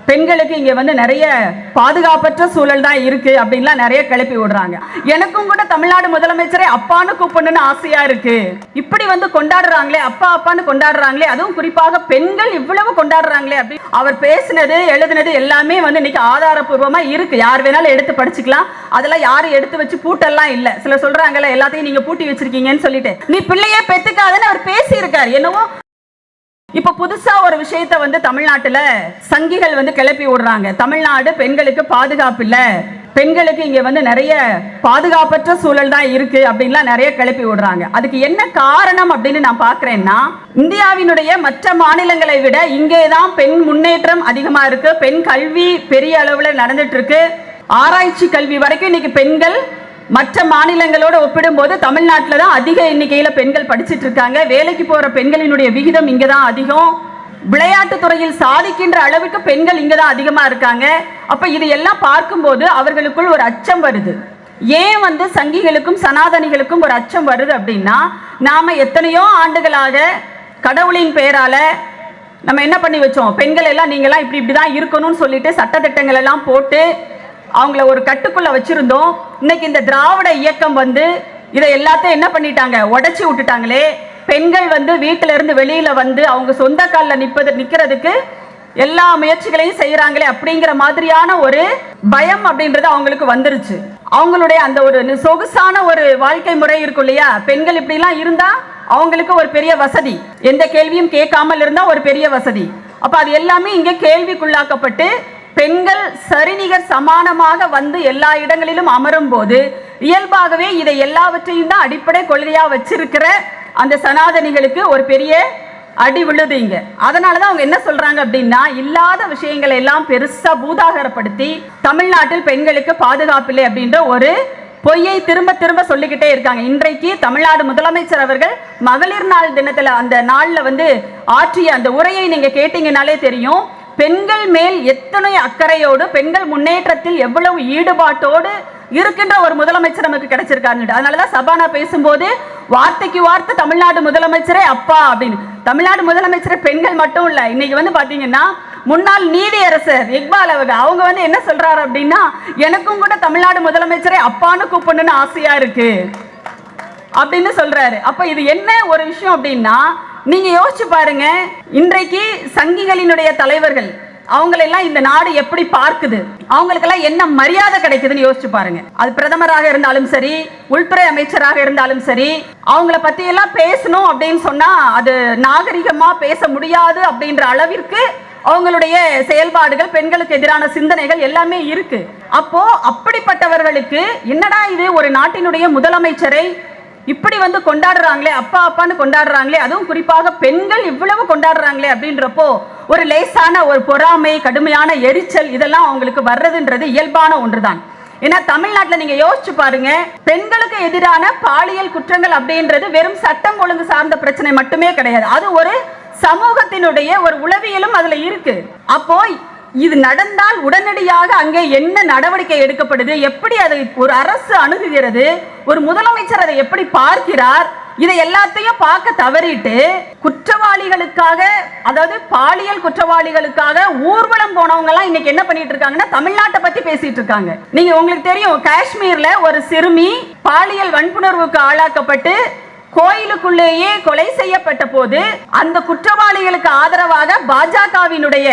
பெண்களுக்கு இங்க வந்து நிறைய பாதுகாப்பற்ற சூழல் தான் இருக்கு அப்படின்லாம் நிறைய கிளப்பி விடுறாங்க. எனக்கும் கூட தமிழ்நாடு முதலமைச்சரை அப்பான்னு கூப்பிடணும்னு ஆசையா இருக்கு. இப்படி வந்து கொண்டாடுறாங்களே, அப்பா அப்பான்னு கொண்டாடுறாங்களே, அதுவும் குறிப்பாக பெண்கள் இவ்வளவு கொண்டாடுறாங்களே அப்படி அவர் பேசினது எழுதினது எல்லாமே வந்து இன்னைக்கு ஆதாரபூர்வமா இருக்கு. யார் வேணாலும் எடுத்து படிச்சுக்கலாம். அதெல்லாம் யாரும் எடுத்து வச்சு பூட்டெல்லாம் இல்ல. சில சொல்றாங்கல்ல எல்லாத்தையும் நீங்க பூட்டி வச்சிருக்கீங்கன்னு சொல்லிட்டு, நீ பிள்ளையே பெத்துக்காதன்னு அவர் பேசி இருக்காரு. என்னவோ இப்ப புதுசா ஒரு விஷயத்தை வந்து தமிழ்நாட்டுல சங்கிகள் வந்து கிளப்பி விடுறாங்க. தமிழ்நாடு பெண்களுக்கு பாதுகாப்பு இல்ல, பெண்களுக்கு இங்க வந்து நிறைய பாதுகாப்பற்ற சூழல் தான் இருக்கு அப்படின்லாம் நிறைய கிளப்பி விடுறாங்க. அதுக்கு என்ன காரணம் அப்படின்னு நான் பாக்குறேன்னா, இந்தியாவினுடைய மற்ற மாநிலங்களை விட இங்கேதான் பெண் முன்னேற்றம் அதிகமா இருக்கு. பெண் கல்வி பெரிய அளவுல நடந்துட்டு இருக்கு. ஆராய்ச்சி கல்வி வரைக்கும் இன்னைக்கு பெண்கள் மற்ற மாநிலங்களோட ஒப்பிடும்போது தமிழ்நாட்டில் தான் அதிக எண்ணிக்கையில் பெண்கள் படிச்சுட்டு இருக்காங்க. வேலைக்கு போற பெண்களினுடைய விகிதம் இங்க தான் அதிகம். விளையாட்டு துறையில் சாதிக்கின்ற அளவுக்கு பெண்கள் இங்க தான் அதிகமா இருக்காங்க. அப்ப இது எல்லாம் பார்க்கும்போது அவர்களுக்குள் ஒரு அச்சம் வருது. ஏன் வந்து சங்கிகளுக்கும் சனாதனிகளுக்கும் ஒரு அச்சம் வருது அப்படின்னா, நாம எத்தனையோ ஆண்டுகளாக கடவுளின் பெயரால நம்ம என்ன பண்ணி வச்சோம், பெண்கள் எல்லாம் நீங்களாம் இப்படி இப்படிதான் இருக்கணும்னு சொல்லிட்டு சட்டத்திட்டங்கள் எல்லாம் போட்டு அவங்கள ஒரு கட்டுக்குள்ள வச்சிருந்தோம். இன்னைக்கு இந்த திராவிட இயக்கம் வந்து இதை எல்லாத்தையும் என்ன பண்ணிட்டாங்க, உடைச்சி விட்டுட்டாங்களே. பெண்கள் வந்து வீட்டில இருந்து வெளியில வந்து அவங்க சொந்த காலில் நிக்கிறதுக்கு எல்லா முயற்சிகளையும் செய்யறாங்களே அப்படிங்கிற மாதிரியான ஒரு பயம் அப்படின்றது அவங்களுக்கு வந்துருச்சு. அவங்களுடைய அந்த ஒரு சொகுசான ஒரு வாழ்க்கை முறை இருக்கும் இல்லையா, பெண்கள் இப்படி எல்லாம் இருந்தா அவங்களுக்கு ஒரு பெரிய வசதி, எந்த கேள்வியும் கேட்காமல் இருந்தா ஒரு பெரிய வசதி. அப்ப அது எல்லாமே இங்கே கேள்விக்குள்ளாக்கப்பட்டு பெண்கள் சரிநிகர் சமானமாக வந்து எல்லா இடங்களிலும் அமரும் போது இயல்பாகவே இதை எல்லாவற்றையும் தான் அடிப்படை கொள்கையா வச்சிருக்கிற அந்த சனாதனிகளுக்கு ஒரு பெரிய அடி விழுதுங்க. அதனாலதான் அவங்க என்ன சொல்றாங்க அப்படின்னா, இல்லாத விஷயங்களை எல்லாம் பெருசா பூதாகரப்படுத்தி தமிழ்நாட்டில் பெண்களுக்கு பாதுகாப்பு இல்லை அப்படின்ற ஒரு பொய்யை திரும்ப திரும்ப சொல்லிக்கிட்டே இருக்காங்க. இன்றைக்கு தமிழ்நாடு முதலமைச்சர் அவர்கள் மகளிர் நாள் தினத்துல அந்த நாள்ல வந்து ஆற்றிய அந்த உரையை நீங்க கேட்டீங்கன்னாலே தெரியும், பெண்கள் மேல் எத்தனை அக்கறையோடு, பெண்கள் முன்னேற்றத்தில் எவ்வளவு ஈடுபாட்டோடு இருக்கின்ற ஒரு முதலமைச்சர் நமக்கு கிடைச்சிருக்காங்க. அதனாலதான் சபானா பேசும்போது வார்த்தைக்கு வார்த்தை தமிழ்நாடு முதலமைச்சரே அப்பா அப்படின்னு. தமிழ்நாடு முதலமைச்சர் பெண்கள் மட்டும் இல்ல, இன்னைக்கு வந்து பாத்தீங்கன்னா முன்னாள் நீதியரசர் இக்பால் அவங்க வந்து என்ன சொல்றாரு அப்படின்னா, எனக்கும் கூட தமிழ்நாடு முதலமைச்சரை அப்பான்னு கூப்பிடணும்னு ஆசையா இருக்கு அப்படின்னு சொல்றாரு. அப்ப இது என்ன ஒரு விஷயம் அப்படின்னா, நீங்க யோசிச்சு பாருங்க, இன்றைக்கு சங்கிகளினுடைய தலைவர்கள் அவங்களெல்லாம் இந்த நாடு எப்படி பார்க்குது, அவங்களுக்கெல்லாம் என்ன மரியாதை கிடைக்குதுன்னு யோசிச்சு பாருங்க. அது பிரதமராக இருந்தாலும் சரி, உள்துறை அமைச்சராக இருந்தாலும் சரி, அவங்கள பத்தி எல்லாம் பேசணும் அப்படின்னு சொன்னா அது நாகரிகமா பேச முடியாது அப்படின்ற அளவிற்கு அவங்களுடைய செயல்பாடுகள், பெண்களுக்கு எதிரான சிந்தனைகள் எல்லாமே இருக்கு. அப்போ அப்படிப்பட்டவர்களுக்கு என்னடா இது, ஒரு நாட்டினுடைய முதலமைச்சரை இப்படி வந்து கொண்டாடுறாங்களே, அப்பா அப்பான்னு கொண்டாடுறாங்களே, அதுவும் குறிப்பாக பெண்கள் இவ்வளவு கொண்டாடுறாங்களே அப்படின்றப்போ ஒரு லேசான ஒரு பொறாமை, கடுமையான எரிச்சல் இதெல்லாம் அவங்களுக்கு வர்றதுன்றது இயல்பான ஒன்றுதான். ஏன்னா தமிழ்நாட்டில் நீங்க யோசிச்சு பாருங்க, பெண்களுக்கு எதிரான பாலியல் குற்றங்கள் அப்படின்றது வெறும் சட்டம் ஒழுங்கு சார்ந்த பிரச்சனை மட்டுமே கிடையாது, அது ஒரு சமூகத்தினுடைய ஒரு உளவியலும் அதுல இருக்கு. அப்போ இது நடந்தால் உடனடியாக அங்கே என்ன நடவடிக்கை எடுக்கப்படுது, எப்படி அதை ஒரு அரசு அணுகுகிறது, ஒரு முதலமைச்சர் அதை எப்படி பார்க்கிறார், இதை எல்லாத்தையும் பார்க்க தவறிட்டு குற்றவாளிகளுக்காக, அதாவது பாலியல் குற்றவாளிகளுக்காக ஊர்வலம் போனவங்க எல்லாம் இன்னைக்கு என்ன பண்ணிட்டு இருக்காங்கன்னா தமிழ்நாட்டை பத்தி பேசிட்டு இருக்காங்க. நீங்க உங்களுக்கு தெரியும், காஷ்மீர்ல ஒரு சிறுமி பாலியல் வன்புணர்வுக்கு ஆளாக்கப்பட்டு கோயிலுக்குள்ளேயே கொலை செய்யப்பட்ட போது அந்த குற்றவாளிகளுக்கு ஆதரவாக பாஜகவினுடைய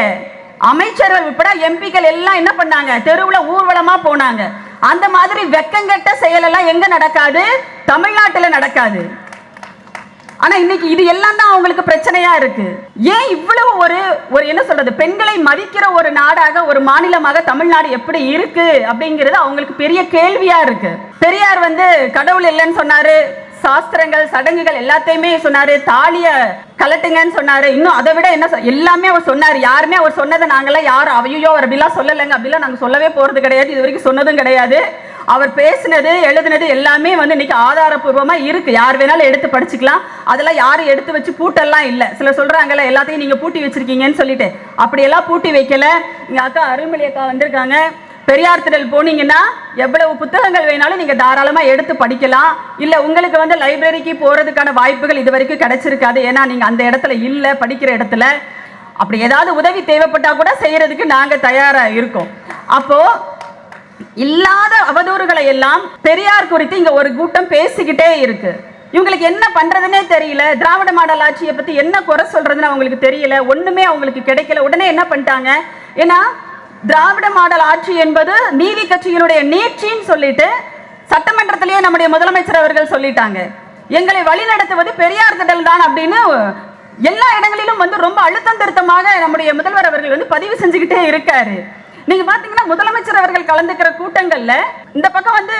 அமைச்சர்கள் உட்பட எம்பிக்கள் எல்லாம் என்ன பண்ணாங்க, தெருவுல ஊர்வலமா போனாங்க. அந்த மாதிரி வெக்கங்கெட்ட செயல் எல்லாம் எங்க நடக்காது, தமிழ்நாட்டுல நடக்காது. ஆனா இன்னைக்கு இது எல்லாம் தான் அவங்களுக்கு பிரச்சனையா இருக்கு. ஏன் இவ்வளவு ஒரு என்ன சொல்றது, பெண்களை மதிக்கிற ஒரு நாடாக, ஒரு மாநிலமாக தமிழ்நாடு எப்படி இருக்கு அப்படிங்கிறது அவங்களுக்கு பெரிய கேள்வியா இருக்கு. பெரியார் வந்து கடவுள் இல்லைன்னு சொன்னாரு, சாஸ்திரங்கள் சடங்குகள் எல்லாத்தையுமே சொன்னாரு, தாலிய கலட்டுங்கன்னு சொன்னாரு, இன்னும் அதை விட என்ன எல்லாமே அவர் சொன்னாரு. யாருமே அவர் சொன்னதை நாங்கெல்லாம் யாரும் அவையோ அவர் அப்படிலாம் சொல்லலைங்க, அப்படிலாம் நாங்க சொல்லவே போறது கிடையாது, இது வரைக்கும் சொன்னதும் கிடையாது. அவர் பேசினது எழுதினது எல்லாமே வந்து இன்னைக்கு ஆதாரபூர்வமா இருக்கு, யார் வேணாலும் எடுத்து படிச்சுக்கலாம். அதெல்லாம் யாரும் எடுத்து வச்சு பூட்டெல்லாம் இல்லை. சில சொல்றாங்கல்ல எல்லாத்தையும் நீங்க பூட்டி வச்சிருக்கீங்கன்னு சொல்லிட்டு, அப்படியெல்லாம் பூட்டி வைக்கல. எங்க அக்கா அருள்மொழி அக்கா வந்திருக்காங்க, பெரியார் திடல் போனீங்கன்னா எவ்வளவு புத்தகங்கள் வேணாலும் நீங்க தாராளமா எடுத்து படிக்கலாம். இல்ல உங்களுக்கு வந்து லைப்ரரிக்கு போறதுக்கான வாய்ப்புகள் இது வரைக்கும் கிடைச்சிருக்காது, ஏன்னா நீங்க அந்த இடத்துல இல்ல, படிக்கிற இடத்துல. அப்படி ஏதாவது உதவி தேவைப்பட்டா கூட செய்யறதுக்கு நாங்க தயாரா இருக்கோம். அப்போ இல்லாத அவதூறுகளை எல்லாம் பெரியார் குறித்து இங்க ஒரு கூட்டம் பேசிக்கிட்டே இருக்கு. இவங்களுக்கு என்ன பண்றதுன்னே தெரியல. திராவிட மாடல் ஆட்சியை பத்தி என்ன குறை சொல்றதுன்னு அவங்களுக்கு தெரியல. ஒண்ணுமே அவங்களுக்கு கிடைக்கல. உடனே என்ன பண்ணிட்டாங்க, ஏன்னா திராவிட மாடல் ஆட்சி என்பது நீதி கட்சியினுடைய நீட்சின்னு சொல்லிட்டு சட்டமன்றத்திலேயே நம்முடைய முதலமைச்சர் அவர்கள் சொல்லிட்டாங்க. எங்களை வழிநடத்துவது பெரியார் திடல் தான் அப்படின்னு எல்லா இடங்களிலும் வந்து ரொம்ப அழுத்தம் திருத்தமாக நம்முடைய முதல்வர் அவர்கள் வந்து பதிவு செஞ்சுக்கிட்டே இருக்காரு. நீங்க பாத்தீங்கன்னா முதலமைச்சர் அவர்கள் கலந்துக்கிற கூட்டங்கள்ல இந்த பக்கம் வந்து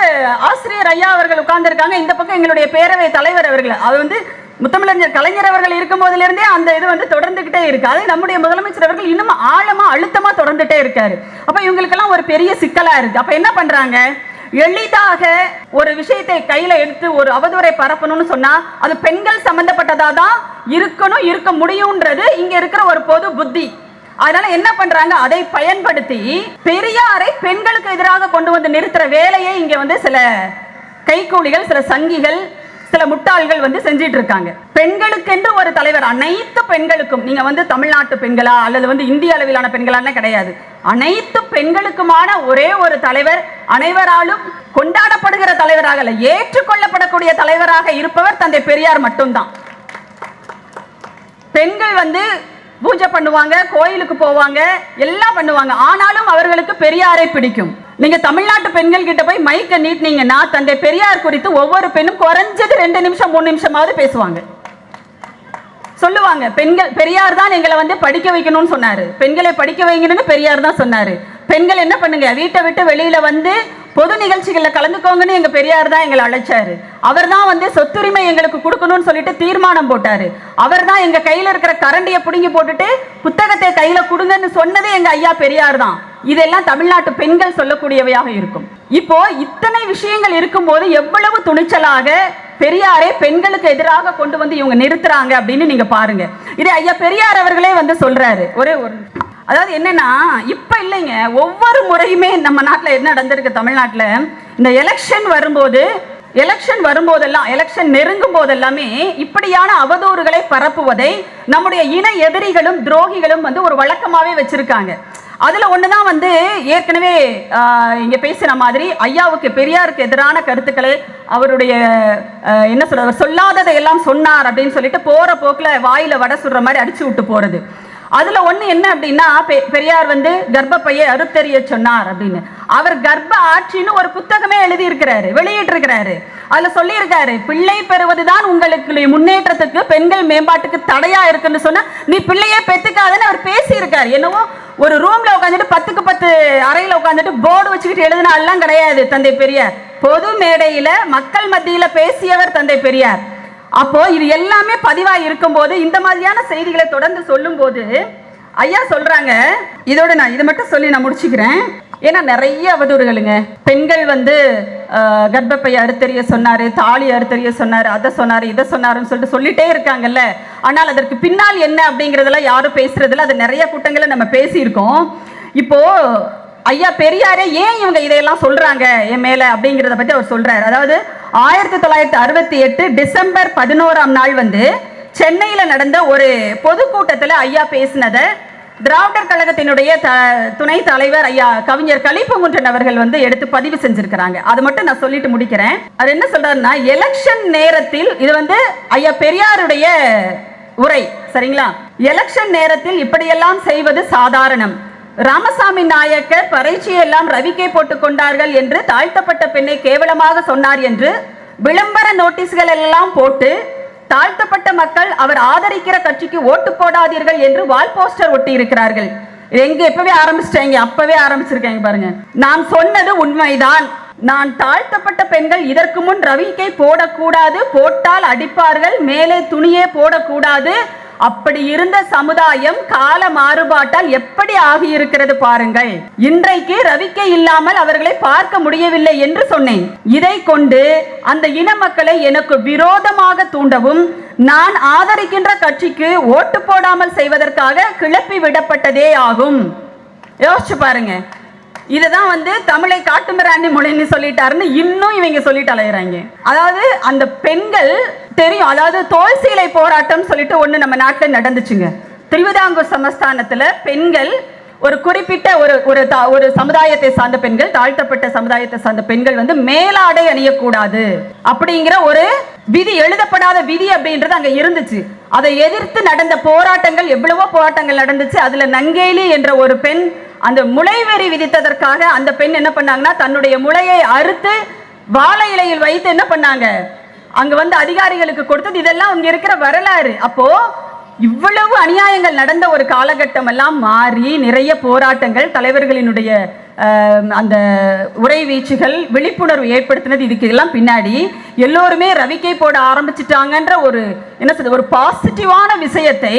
ஆசிரியர் ஐயா அவர்கள் உட்கார்ந்து இருக்காங்க, இந்த பக்கம் எங்களுடைய பேரவை தலைவர் அவர்கள், அது வந்து முத்தமிழறிஞர் கலைஞர் அவர்கள் இருக்கும் போதிலிருந்தே அந்த இது வந்து தொடர்ந்துகிட்டே இருக்கு. அது நம்முடைய முதலமைச்சர் அவர்கள் இன்னும் ஆழமா அழுத்தமா தொடர்ந்துட்டே இருக்காரு. அப்ப இவங்களுக்கெல்லாம் ஒரு பெரிய சிக்கலா இருக்கு. அப்ப என்ன பண்றாங்க, எளிதாக ஒரு விஷயத்தை கையில எடுத்து ஒரு அவதூறை பரப்பணும்னு சொன்னா அது பெண்கள் சம்பந்தப்பட்டதா தான் இருக்கணும், இருக்க முடியும்ன்றது இங்க இருக்கிற ஒரு பொது புத்தி. அதனால என்ன பண்றாங்க, அதை பயன்படுத்தி பெரியாரை பெண்களுக்கு எதிராக கொண்டு வந்து நிறுத்துற வேலையை இங்க வந்து சில கைக்கூலிகள், சில சங்கிகள், சில முட்டாள்கள் வந்து செஞ்சிட்டு இருக்காங்க. பெண்களுக்கென்று ஒரு தலைவர், அனைத்து பெண்களுக்கும், நீங்க வந்து தமிழ்நாட்டு பெண்களா அல்லது வந்து இந்திய அளவிலான பெண்களான கிடையாது, அனைத்து பெண்களுக்குமான ஒரே ஒரு தலைவர், அனைவராலும் கொண்டாடப்படுகிற தலைவராக அல்ல, ஏற்றுக்கொள்ளப்படக்கூடிய தலைவராக இருப்பவர் தந்தை பெரியார் மட்டும்தான். பெண்கள் வந்து பூஜை பண்ணுவாங்க, கோயிலுக்கு போவாங்க, எல்லாம் பண்ணுவாங்க. ஆனாலும் அவர்களுக்கு பெரியாரை பிடிக்கும். நீங்க தமிழ்நாட்டு பெண்கள் கிட்ட போய் மைக்க நீட்டினீங்கன்னா தந்தை பெரியார் குறித்து ஒவ்வொரு பெண்ணும் குறைஞ்சது 2 நிமிஷம் 3 நிமிஷமாவது பேசுவாங்க. சொல்லுவாங்க, பெண்கள் பெரியார் தான் எங்களை வந்து படிக்க வைக்கணும்னு சொன்னாரு, பெண்களை படிக்க வைக்கணும்னு பெரியார் தான் சொன்னாரு. பெண்கள் என்ன பண்ணுங்க, வீட்டை விட்டு வெளியில வந்து பொது நிகழ்ச்சிகள்ல கலந்துக்கோங்கன்னு எங்க பெரியார் தான் எங்களை அழைச்சாரு. அவர் தான் வந்து சொத்துரிமை எங்களுக்கு கொடுக்கணும்னு சொல்லிட்டு தீர்மானம் போட்டாரு. அவர் தான் எங்க கையில இருக்கிற கரண்டியை புடுங்கி போட்டுட்டு புத்தகத்தை கையில கொடுங்கன்னு சொன்னதே எங்க ஐயா பெரியார் தான். இதெல்லாம் தமிழ்நாட்டு பெண்கள் சொல்லக்கூடியவையாக இருக்கும். இப்போ இத்தனை விஷயங்கள் இருக்கும்போது எவ்வளவு துணிச்சலாக பெரியாரை பெண்களுக்கு எதிராக கொண்டு வந்து இவங்க நிறுத்துறாங்க அப்படின்னு நீங்க பாருங்க. இதை ஐயா பெரியார் அவர்களே வந்து சொல்றாரு. அதாவது என்னன்னா, இப்ப இல்லைங்க, ஒவ்வொரு முறையுமே நம்ம நாட்டில் என்ன நடந்திருக்கு, தமிழ்நாட்டில் இந்த எலெக்ஷன் வரும்போதெல்லாம், எலெக்ஷன் நெருங்கும் போதெல்லாமே இப்படியான அவதூறுகளை பரப்புவதை நம்முடைய இன எதிரிகளும் துரோகிகளும் வந்து ஒரு வழக்கமாவே வச்சிருக்காங்க. அதுல ஒண்ணுதான் வந்து ஏற்கனவே இங்க பேசின மாதிரி ஐயாவுக்கு பெரியாருக்கு எதிரான கருத்துக்களை அவருடைய என்ன சொல்ற, அவர் சொல்லாததை எல்லாம் சொன்னார் அப்படின்னு சொல்லிட்டு போற போக்குல வாயில வடை சுடுற மாதிரி அடிச்சு விட்டு போறது. அதுல ஒண்ணு என்ன அப்படின்னா, பெரியார் வந்து கர்ப்பப்பையை அறுத்தறிய சொன்னார் அப்படின்னு. அவர் கர்ப்ப ஆட்சின்னு ஒரு புத்தகமே எழுதி இருக்கிறாரு, வெளியிட்டு இருக்கிறாரு. அதுல சொல்லி இருக்காரு, பிள்ளை பெறுவதுதான் உங்களுக்கு முன்னேற்றத்துக்கு, பெண்கள் மேம்பாட்டுக்கு தடையா இருக்குன்னு சொன்னா நீ பிள்ளையே பெத்துக்காதுன்னு அவர் பேசி இருக்காரு. என்னவோ ஒரு ரூம்ல உட்காந்துட்டு 10க்கு 10 அறையில உட்காந்துட்டு போர்டு வச்சுக்கிட்டு எழுதினாலாம் கிடையாது தந்தை பெரியார். பொது மேடையில மக்கள் மத்தியில பேசியவர் தந்தை பெரியார். அப்போ இது எல்லாமே பதிவா இருக்கும் போது இந்த மாதிரியான செய்திகளை தொடர்ந்து சொல்லும் போது ஐயா சொல்றாங்க, இதோட நான் இதை மட்டும் சொல்லி நான் முடிச்சுக்கிறேன். ஏன்னா நிறைய அவதூறுகளுங்க, பெண்கள் வந்து கர்ப்பப்பையை அறுத்தறிய சொன்னாரு, தாலி அறுத்தறிய சொன்னாரு, அதை சொன்னாரு, இதை சொன்னாருன்னு சொல்லிட்டு சொல்லிட்டே இருக்காங்கல்ல. ஆனால் அதற்கு பின்னால் என்ன அப்படிங்கறதெல்லாம் யாரும் பேசுறதுல, அது நிறைய கூட்டங்களை நம்ம பேசியிருக்கோம். இப்போ ஐயா பெரியாரே ஏன் இவங்க இதையெல்லாம் சொல்றாங்க என் மேல அப்படிங்கிறத பத்தி அவர் சொல்றாரு. அதாவது 1968 டிசம்பர் 11ஆம் நாள் வந்து சென்னையில நடந்த ஒரு பொதுக்கூட்டத்தில் ஐயா பேசினதை திராவிடர் கழகத்தினுடைய துணை தலைவர் ஐயா கவிஞர் கலிப்பமுன்றன் அவர்கள் வந்து எடுத்து பதிவு செஞ்சிருக்கிறாங்க. அது மட்டும் நான் சொல்லிட்டு முடிக்கிறேன். அது என்ன சொல்றாருன்னா, எலெக்ஷன் நேரத்தில், இது வந்து ஐயா பெரியாருடைய உரை, சரிங்களா, எலெக்ஷன் நேரத்தில் இப்படியெல்லாம் செய்வது சாதாரணம். ராமசாமி நாயக்கர் பரீட்சையெல்லாம் ரவிக்கை போட்டுக் கொண்டார்கள் என்று தாழ்த்தப்பட்ட பெண்ணை கேவலமாக சொன்னார் என்று விளம்பர நோட்டீஸ்கள் எல்லாம் போட்டு தாழ்த்தப்பட்ட மக்கள் அவர் ஆதரிக்கிற கட்சிக்கு ஓட்டு போடாதீர்கள் என்று வால் போஸ்டர் ஒட்டி இருக்கிறார்கள். எங்க எப்பவே ஆரம்பிச்சிட்டாங்க, அப்பவே ஆரம்பிச்சிருக்காங்க பாருங்க. நான் சொன்னது உண்மைதான். நான் தாழ்த்தப்பட்ட பெண்கள் இதற்கு முன் ரவிக்கை போடக்கூடாது, போட்டால் அடிப்பார்கள், மேலே துணியே போடக்கூடாது, அப்படி இருந்த சமுதாயம் கால மாறுபாட்டால் எப்படி ஆகியிருக்கிறது பாருங்கள். இன்றைக்கு ரவிக்கை இல்லாமல் அவர்களை பார்க்க முடியவில்லை என்று சொன்னேன். இதை கொண்டு அந்த இன மக்களை எனக்கு விரோதமாக தூண்டவும் நான் ஆதரிக்கின்ற கட்சிக்கு ஓட்டு போடாமல் செய்வதற்காக கிளப்பி விடப்பட்டதே ஆகும். யோசிச்சு பாருங்க. இதுதான் வந்து தமிழை காட்டுமிராண்டி மொழின்னு சொல்லிட்டாருன்னு இன்னும் இவங்க சொல்லிட்டு அலையிறாங்க. அதாவது அந்த பெண்கள் தெரியும், அதாவது தோல் சீலை போராட்டம் சொல்லிட்டு ஒண்ணு நம்ம நாட்டில் நடந்துச்சுங்க. திருவிதாங்கூர் சமஸ்தானத்துல பெண்கள் ஒரு குறிப்பிட்ட ஒரு சமுதாயத்தை சார்ந்த பெண்கள், தாழ்த்தப்பட்ட சமுதாயத்தை சார்ந்த பெண்கள் வந்து மேலாடை அணியக்கூடாது அப்படிங்கிற ஒரு விதி, எழுதப்படாத விதி அப்படின்றது அங்க இருந்துச்சு. அதை எதிர்த்து நடந்த போராட்டங்கள், எவ்வளவோ போராட்டங்கள் நடந்துச்சு. அதுல நங்கேலி என்ற ஒரு பெண் அந்த முளைவெறி விதித்ததற்காக அந்த பெண் என்ன பண்ணாங்கன்னா, தன்னுடைய முளையை அறுத்து வாழை இலையில் வைத்து என்ன பண்ணாங்க, அங்க வந்து அதிகாரிகளுக்கு கொடுத்தது. இதெல்லாம் அங்க இருக்கிற வரலாறு. அப்போ இவ்வளவு அநியாயங்கள் நடந்த ஒரு காலகட்டம் எல்லாம் மாறி நிறைய போராட்டங்கள், தலைவர்களினுடைய அந்த உரை வீச்சுகள், விழிப்புணர்வு ஏற்படுத்தினது. இதுக்கு எல்லாம் பின்னாடி எல்லோருமே ரவிக்கை போட ஆரம்பிச்சிட்டாங்கன்ற ஒரு என்ன சொல்றது, ஒரு பாசிட்டிவான விஷயத்தை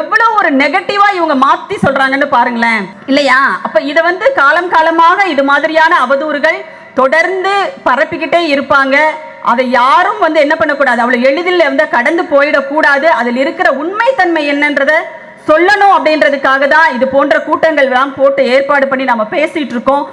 எவ்வளவு ஒரு நெகட்டிவா இவங்க மாத்தி சொல்றாங்கன்னு பாருங்களேன், இல்லையா? அப்ப இதை வந்து காலம் காலமாக இது மாதிரியான அவதூறுகள் தொடர்ந்து பரப்பிக்கிட்டே இருப்பாங்க. அதை யாரும் வந்து என்ன பண்ணக்கூடாது, அவ்வளவு எளிதில் வந்து கடந்து போயிடக்கூடாது. அதில் இருக்கிற உண்மைத்தன்மை என்னன்றத சொல்லணும் அப்படின்றதுக்காக தான் இது போன்ற கூட்டங்கள் எல்லாம் போட்டு ஏற்பாடு பண்ணி நாம பேசிட்டு இருக்கோம்.